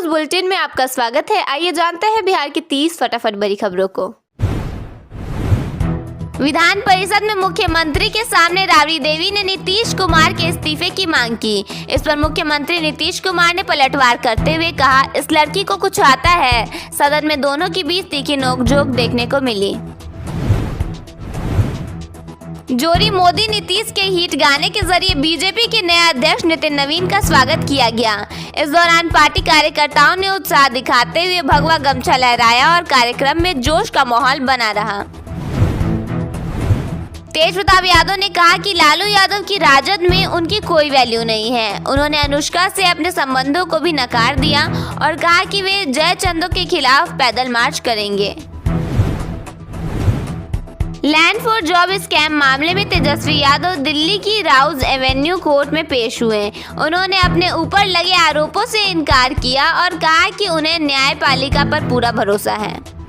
News bulletin में आपका स्वागत है। आइए जानते हैं बिहार की 30 फटाफट बड़ी खबरों को। विधान परिषद में मुख्यमंत्री के सामने राबड़ी देवी ने नीतीश कुमार के इस्तीफे की मांग की। इस पर मुख्यमंत्री नीतीश कुमार ने पलटवार करते हुए कहा, इस लड़की को कुछ आता है। सदन में दोनों के बीच तीखी नोकझोंक देखने को मिली। जोरी मोदी नीतीश के हिट गाने के जरिए बीजेपी के नए अध्यक्ष नितिन नवीन का स्वागत किया गया। इस दौरान पार्टी कार्यकर्ताओं ने उत्साह दिखाते हुए भगवा गमछा लहराया और कार्यक्रम में जोश का माहौल बना रहा। तेज प्रताप यादव ने कहा कि लालू यादव की राजद में उनकी कोई वैल्यू नहीं है। उन्होंने अनुष्का से अपने संबंधों को भी नकार दिया और कहा कि वे जयचंदों के खिलाफ पैदल मार्च करेंगे। लैंड फॉर जॉब स्कैम मामले में तेजस्वी यादव दिल्ली की राउज एवेन्यू कोर्ट में पेश हुए। उन्होंने अपने ऊपर लगे आरोपों से इनकार किया और कहा कि उन्हें न्यायपालिका पर पूरा भरोसा है।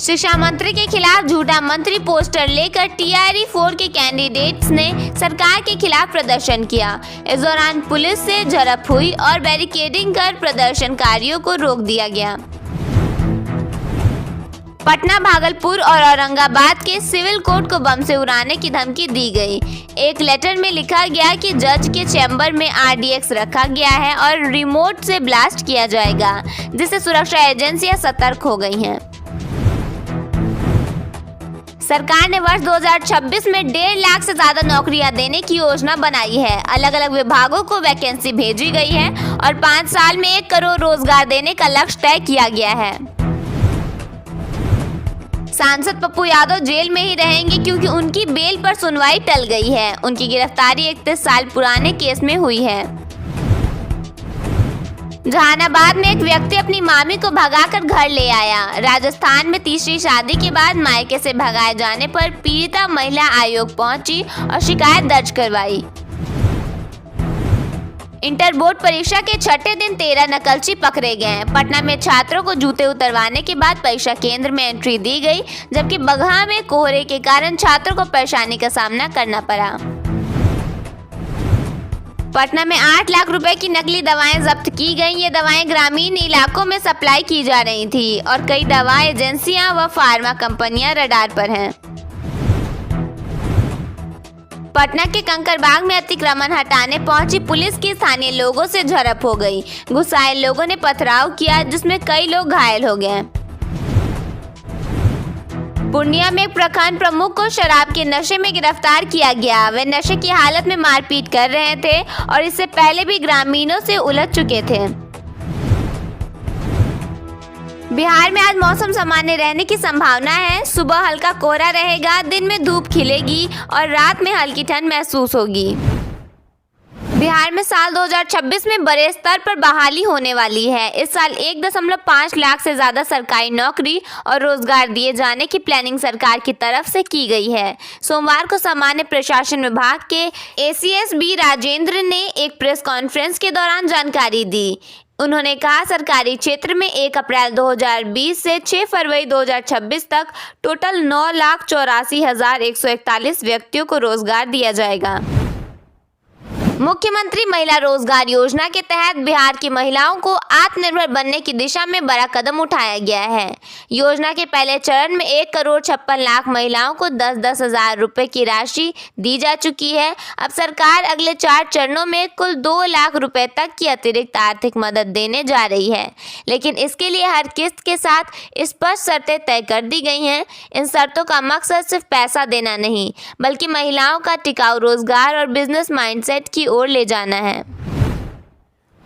शिक्षा मंत्री के खिलाफ झूठा मंत्री पोस्टर लेकर TRE 4 के कैंडिडेट्स ने सरकार के खिलाफ प्रदर्शन किया। इस दौरान पुलिस से झड़प हुई और बैरिकेडिंग कर प्रदर्शनकारियों को रोक दिया गया। पटना, भागलपुर और औरंगाबाद के सिविल कोर्ट को बम से उड़ाने की धमकी दी गई। एक लेटर में लिखा गया कि जज के चैम्बर में RDX रखा गया है और रिमोट से ब्लास्ट किया जाएगा, जिससे सुरक्षा एजेंसियां सतर्क हो गई हैं। सरकार ने वर्ष 2026 में 1.5 लाख से ज्यादा नौकरियां देने की योजना बनाई है। अलग अलग विभागों को वैकेंसी भेजी गई है और 5 साल में 1 करोड़ रोजगार देने का लक्ष्य तय किया गया है। सांसद पप्पू यादव जेल में ही रहेंगे क्योंकि उनकी बेल पर सुनवाई टल गई है। उनकी गिरफ्तारी 31 साल पुराने केस में हुई है। जहानाबाद में एक व्यक्ति अपनी मामी को भगाकर घर ले आया। राजस्थान में तीसरी शादी के बाद मायके से भगाए जाने पर पीड़िता महिला आयोग पहुंची और शिकायत दर्ज करवाई। इंटर बोर्ड परीक्षा के छठे दिन 13 नकलची पकड़े गए। पटना में छात्रों को जूते उतरवाने के बाद परीक्षा केंद्र में एंट्री दी गई, जबकि बगहा में कोहरे के कारण छात्रों को परेशानी का सामना करना पड़ा। पटना में 8 लाख रुपए की नकली दवाएं जब्त की गई। ये दवाएं ग्रामीण इलाकों में सप्लाई की जा रही थी और कई दवा एजेंसियां व फार्मा कंपनियां रडार पर हैं। पटना के कंकरबाग में अतिक्रमण हटाने पहुंची पुलिस की स्थानीय लोगों से झड़प हो गई। गुस्साए लोगों ने पथराव किया, जिसमें कई लोग घायल हो गए। पूर्णिया में एक प्रखंड प्रमुख को शराब के नशे में गिरफ्तार किया गया। वे नशे की हालत में मारपीट कर रहे थे और इससे पहले भी ग्रामीणों से उलझ चुके थे। बिहार में आज मौसम सामान्य रहने की संभावना है। सुबह हल्का कोहरा रहेगा, दिन में धूप खिलेगी और रात में हल्की ठंड महसूस होगी। बिहार में साल 2026 में बड़े स्तर पर बहाली होने वाली है। इस साल 1.5 लाख से ज्यादा सरकारी नौकरी और रोजगार दिए जाने की प्लानिंग सरकार की तरफ से की गई है। सोमवार को सामान्य प्रशासन विभाग के ACS B राजेंद्र ने एक प्रेस कॉन्फ्रेंस के दौरान जानकारी दी। उन्होंने कहा, सरकारी क्षेत्र में 1 अप्रैल 2020 से 6 फरवरी 2026 तक टोटल 9,84,141 व्यक्तियों को रोजगार दिया जाएगा। मुख्यमंत्री महिला रोजगार योजना के तहत बिहार की महिलाओं को आत्मनिर्भर बनने की दिशा में बड़ा कदम उठाया गया है। योजना के पहले चरण में 1,56,00,000 महिलाओं को 10-10 हजार रुपए की राशि दी जा चुकी है। अब सरकार अगले 4 चरणों में कुल 2 लाख रुपए तक की अतिरिक्त आर्थिक मदद देने जा रही है, लेकिन इसके लिए हर किस्त के साथ स्पष्ट शर्तें तय कर दी गई हैं। इन शर्तों का मकसद सिर्फ पैसा देना नहीं, बल्कि महिलाओं का टिकाऊ रोजगार और बिजनेस माइंडसेट की ओर ले जाना है।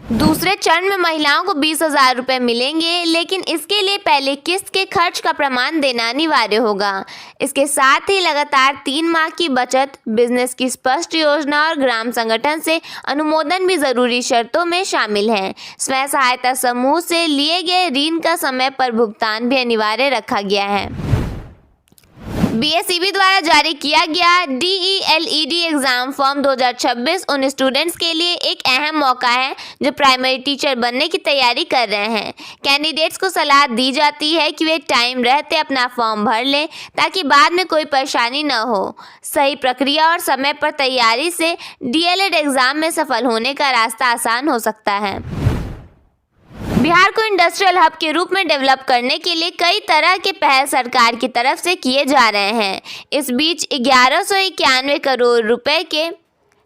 दूसरे चरण में महिलाओं को 20,000 रुपए मिलेंगे, लेकिन इसके लिए पहले किस्त के खर्च का प्रमाण देना अनिवार्य होगा। इसके साथ ही लगातार 3 माह की बचत, बिजनेस की स्पष्ट योजना और ग्राम संगठन से अनुमोदन भी जरूरी शर्तों में शामिल है। स्वयं सहायता समूह से लिए गए ऋण का समय पर भुगतान भी अनिवार्य रखा गया है। BSEB द्वारा जारी किया गया DELED एग्जाम फॉर्म 2026 उन स्टूडेंट्स के लिए एक अहम मौका है जो प्राइमरी टीचर बनने की तैयारी कर रहे हैं। कैंडिडेट्स को सलाह दी जाती है कि वे टाइम रहते अपना फॉर्म भर लें ताकि बाद में कोई परेशानी न हो। सही प्रक्रिया और समय पर तैयारी से DLED एग्जाम में सफल होने का रास्ता आसान हो सकता है। बिहार को इंडस्ट्रियल हब के रूप में डेवलप करने के लिए कई तरह के पहल सरकार की तरफ से किए जा रहे हैं। इस बीच 1191 करोड़ रुपए के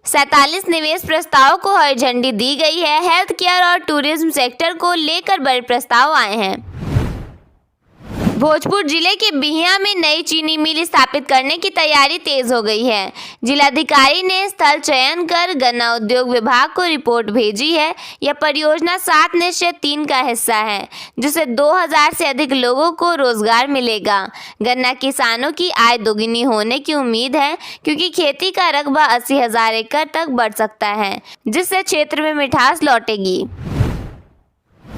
47 निवेश प्रस्तावों को हरी झंडी दी गई है। हेल्थ केयर और टूरिज्म सेक्टर को लेकर बड़े प्रस्ताव आए हैं। भोजपुर जिले के बिहियां में नई चीनी मिल स्थापित करने की तैयारी तेज हो गई है। जिलाधिकारी ने स्थल चयन कर गन्ना उद्योग विभाग को रिपोर्ट भेजी है। यह परियोजना 7/3 का हिस्सा है, जिससे 2000 से अधिक लोगों को रोजगार मिलेगा। गन्ना किसानों की आय दोगुनी होने की उम्मीद है, क्योंकि खेती का रकबा 80,000 एकड़ तक बढ़ सकता है, जिससे क्षेत्र में मिठास लौटेगी।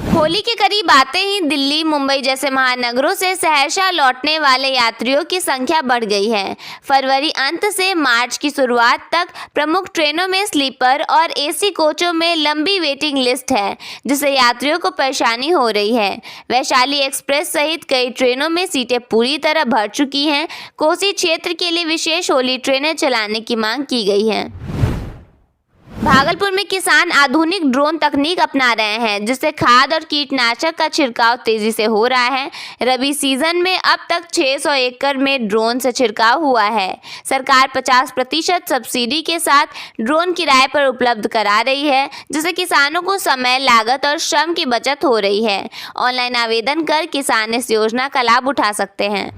होली के करीब आते ही दिल्ली, मुंबई जैसे महानगरों से सहरसा लौटने वाले यात्रियों की संख्या बढ़ गई है। फरवरी अंत से मार्च की शुरुआत तक प्रमुख ट्रेनों में स्लीपर और एसी कोचों में लंबी वेटिंग लिस्ट है, जिससे यात्रियों को परेशानी हो रही है। वैशाली एक्सप्रेस सहित कई ट्रेनों में सीटें पूरी तरह भर चुकी हैं। कोसी क्षेत्र के लिए विशेष होली ट्रेनें चलाने की मांग की गई है। भागलपुर में किसान आधुनिक ड्रोन तकनीक अपना रहे हैं, जिससे खाद और कीटनाशक का छिड़काव तेजी से हो रहा है। रबी सीजन में अब तक 600 एकड़ में ड्रोन से छिड़काव हुआ है। सरकार 50% सब्सिडी के साथ ड्रोन किराए पर उपलब्ध करा रही है, जिससे किसानों को समय, लागत और श्रम की बचत हो रही है। ऑनलाइन आवेदन कर किसान इस योजना का लाभ उठा सकते हैं।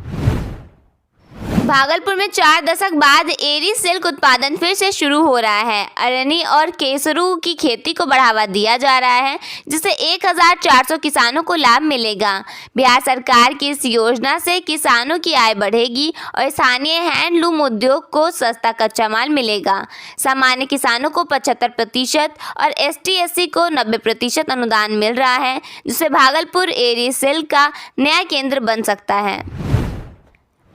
भागलपुर में 4 दशक बाद एरी सिल्क उत्पादन फिर से शुरू हो रहा है। अरनी और केसरू की खेती को बढ़ावा दिया जा रहा है, जिससे 1400 किसानों को लाभ मिलेगा। बिहार सरकार की इस योजना से किसानों की आय बढ़ेगी और स्थानीय हैंडलूम उद्योग को सस्ता कच्चा माल मिलेगा। सामान्य किसानों को 75% और ST/SC को 90% अनुदान मिल रहा है, जिससे भागलपुर एरी सिल्क का नया केंद्र बन सकता है।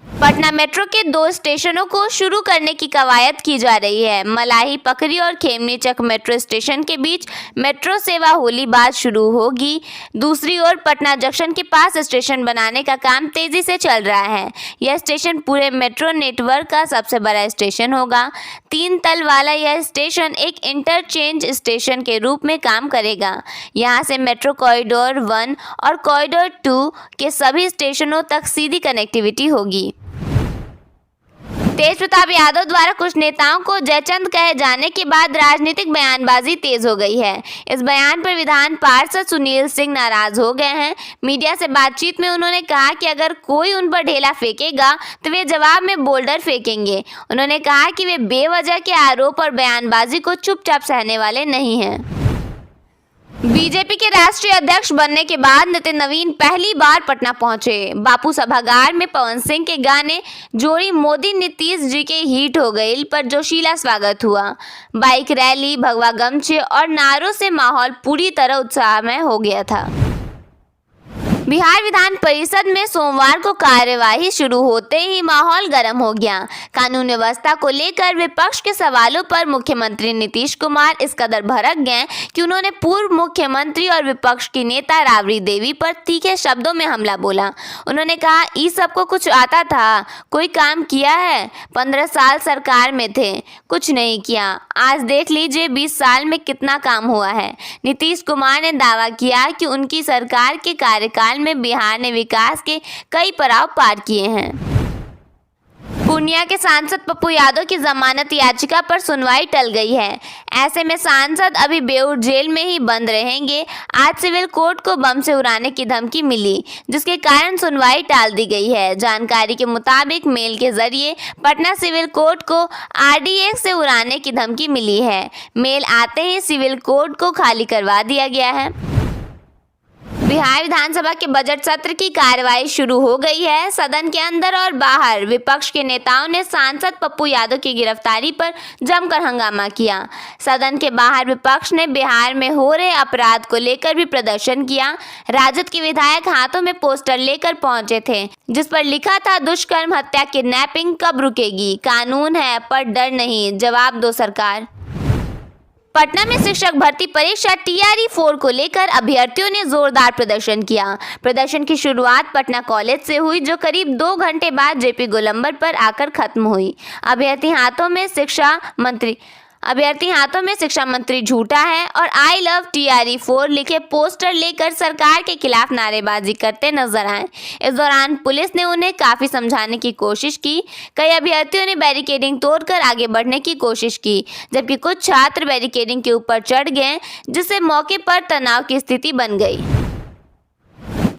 पटना मेट्रो के 2 स्टेशनों को शुरू करने की कवायद की जा रही है। मलाही पकरी और खेमनीचक मेट्रो स्टेशन के बीच मेट्रो सेवा होली बाद शुरू होगी। दूसरी ओर पटना जंक्शन के पास स्टेशन बनाने का काम तेजी से चल रहा है। यह स्टेशन पूरे मेट्रो नेटवर्क का सबसे बड़ा स्टेशन होगा। 3 तल वाला यह स्टेशन एक इंटरचेंज स्टेशन के रूप में काम करेगा। यहाँ से मेट्रो कॉरिडोर 1 और कॉरिडोर 2 के सभी स्टेशनों तक सीधी कनेक्टिविटी होगी। तेजप्रताप यादव द्वारा कुछ नेताओं को जयचंद कहे जाने के बाद राजनीतिक बयानबाजी तेज हो गई है। इस बयान पर विधान पार्षद सुनील सिंह नाराज हो गए हैं। मीडिया से बातचीत में उन्होंने कहा कि अगर कोई उन पर ढेला फेंकेगा तो वे जवाब में बोल्डर फेंकेंगे। उन्होंने कहा कि वे बेवजह के आरोप और बयानबाजी को चुपचाप सहने वाले नहीं हैं। बीजेपी के राष्ट्रीय अध्यक्ष बनने के बाद नितिन नवीन पहली बार पटना पहुंचे। बापू सभागार में पवन सिंह के गाने जोड़ी मोदी नीतीश जी के हिट हो गई पर जोशीला स्वागत हुआ। बाइक रैली, भगवा गमछे और नारों से माहौल पूरी तरह उत्साहमय हो गया था। बिहार विधान परिषद में सोमवार को कार्यवाही शुरू होते ही माहौल गर्म हो गया। कानून व्यवस्था को लेकर विपक्ष के सवालों पर मुख्यमंत्री नीतीश कुमार इस कदर भड़क गए कि उन्होंने पूर्व मुख्यमंत्री और विपक्ष की नेता राबड़ी देवी पर तीखे शब्दों में हमला बोला। उन्होंने कहा, इस सबको कुछ आता था, कोई काम किया है? 15 साल सरकार में थे, कुछ नहीं किया। आज देख लीजिए 20 साल में कितना काम हुआ है। नीतीश कुमार ने दावा किया कि उनकी सरकार के कार्यकाल में बिहार ने विकास के कई पड़ाव पार किए हैं। पूर्णिया के सांसद पप्पू यादव की जमानत याचिका पर सुनवाई टल गई है। ऐसे में सांसद अभी बेऊर जेल में ही बंद रहेंगे। आज सिविल कोर्ट को बम से उड़ाने की धमकी मिली, जिसके कारण सुनवाई टाल दी गई है। जानकारी के मुताबिक मेल के जरिए पटना सिविल कोर्ट को RDX से उड़ाने की धमकी मिली है। मेल आते ही सिविल कोर्ट को खाली करवा दिया गया है। बिहार विधानसभा के बजट सत्र की कार्यवाही शुरू हो गई है। सदन के अंदर और बाहर विपक्ष के नेताओं ने सांसद पप्पू यादव की गिरफ्तारी पर जमकर हंगामा किया। सदन के बाहर विपक्ष ने बिहार में हो रहे अपराध को लेकर भी प्रदर्शन किया। राजद के विधायक हाथों में पोस्टर लेकर पहुंचे थे, जिस पर लिखा था, दुष्कर्म, हत्या, किडनैपिंग कब रुकेगी? कानून है पर डर नहीं, जवाब दो सरकार। पटना में शिक्षक भर्ती परीक्षा TRE 4 को लेकर अभ्यर्थियों ने जोरदार प्रदर्शन किया। प्रदर्शन की शुरुआत पटना कॉलेज से हुई, जो करीब 2 घंटे बाद JP गोलंबर पर आकर खत्म हुई। अभ्यर्थी हाथों में शिक्षा मंत्री अभ्यर्थी हाथों में शिक्षा मंत्री झूठा है और आई लव TRE4 लिखे पोस्टर लेकर सरकार के खिलाफ नारेबाजी करते नजर आए। इस दौरान पुलिस ने उन्हें काफी समझाने की कोशिश की। कई अभ्यर्थियों ने बैरिकेडिंग तोड़कर आगे बढ़ने की कोशिश की, जबकि कुछ छात्र बैरिकेडिंग के ऊपर चढ़ गए, जिससे मौके पर तनाव की स्थिति बन गई।